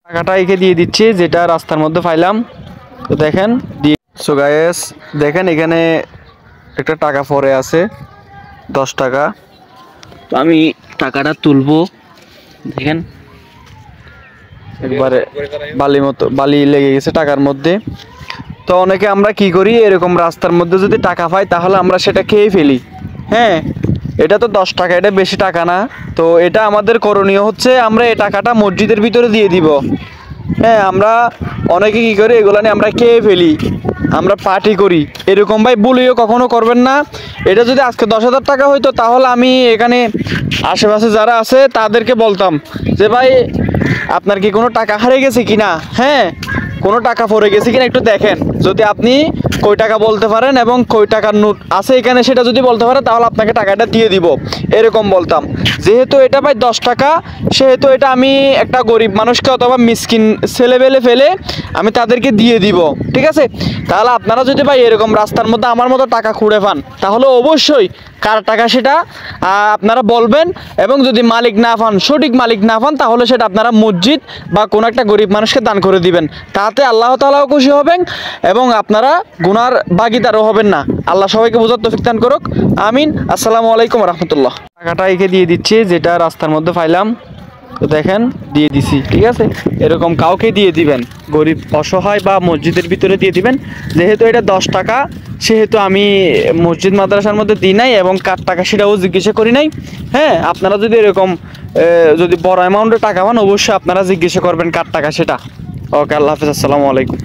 টাকাটা একে দিয়ে দিচ্ছি যেটা রাস্তার মধ্যে পাইলাম। তো দেখেন দিয়ে সো গাইস দেখেন এখানে একটা টাকা পড়ে আছে 10 টাকা। তো আমি টাকাটা তুলবো। দেখেন একবারে বালি লেগে গেছে টাকার মধ্যে। তো অনেকে আমরা কি করি, এরকম রাস্তার মধ্যে যদি টাকা পাই তাহলে আমরা সেটা খেয়ে ফেলি। হ্যাঁ, এটা তো 10 টাকা, এটা বেশি টাকা না। তো এটা আমাদের করণীয় হচ্ছে আমরা এই টাকাটা মসজিদের ভিতরে দিয়ে দিব। হ্যাঁ, আমরা অনেকে কি করি, এগুলো নিয়ে আমরা খেয়ে ফেলি, আমরা পার্টি করি। এরকম ভাই ভুলিও কখনো করবেন না। এটা যদি আজকে 10,000 টাকা হইতো তাহলে আমি এখানে আশেপাশে যারা আছে তাদেরকে বলতাম যে ভাই আপনার কি কোনো টাকা হারিয়ে গেছে কিনা, হ্যাঁ কোনো টাকা পড়ে গেছে কিনা একটু দেখেন। যদি আপনি কই টাকা বলতে পারেন এবং কই টাকার নোট আছে এখানে সেটা যদি বলতে পারেন তাহলে আপনাকে টাকাটা দিয়ে দিব, এরকম বলতাম। যেহেতু এটা ভাই 10 টাকা, সেহেতু এটা আমি একটা গরিব মানুষকে অথবা মিসকিন ছেলেবেলে ফেলে আমি তাদেরকে দিয়ে দিব, ঠিক আছে। তাহলে আপনারা যদি ভাই এরকম রাস্তার মধ্যে আমার মতো টাকা খুঁড়ে পান তাহলে অবশ্যই কার টাকা সেটা আপনারা বলবেন। এবং যদি মালিক না পান, সঠিক মালিক না পান, তাহলে সেটা আপনারা মসজিদ বা কোনো একটা গরিব মানুষকে দান করে দিবেন। তাতে আল্লাহ তাআলাও খুশি হবেন এবং আপনারা গুনার ভাগীদারও হবেন না। আল্লাহ সবাইকে বোঝার তৌফিক দান করুক, আমিন। আসসালামু আলাইকুম রাহমাতুল্লাহ। টাকাটা একে দিয়ে দিচ্ছি যেটা রাস্তার মধ্যে পাইলাম। তো দেখেন দিয়ে দিছি, ঠিক আছে। এরকম কাউকে দিয়ে দিবেন, গরিব অসহায় বা মসজিদের ভিতরে দিয়ে দিবেন। যেহেতু এটা 10 টাকা, সেহেতু আমি মসজিদ মাদ্রাসার মধ্যে দিই নাই এবং কার টাকা সেটাও জিজ্ঞাসা করি নাই। হ্যাঁ, আপনারা যদি এরকম যদি বড় অ্যামাউন্টের টাকা পান অবশ্যই আপনারা জিজ্ঞাসা করবেন কার টাকা সেটা। ওকে, আল্লাহ হাফেজ, আসসালামু আলাইকুম।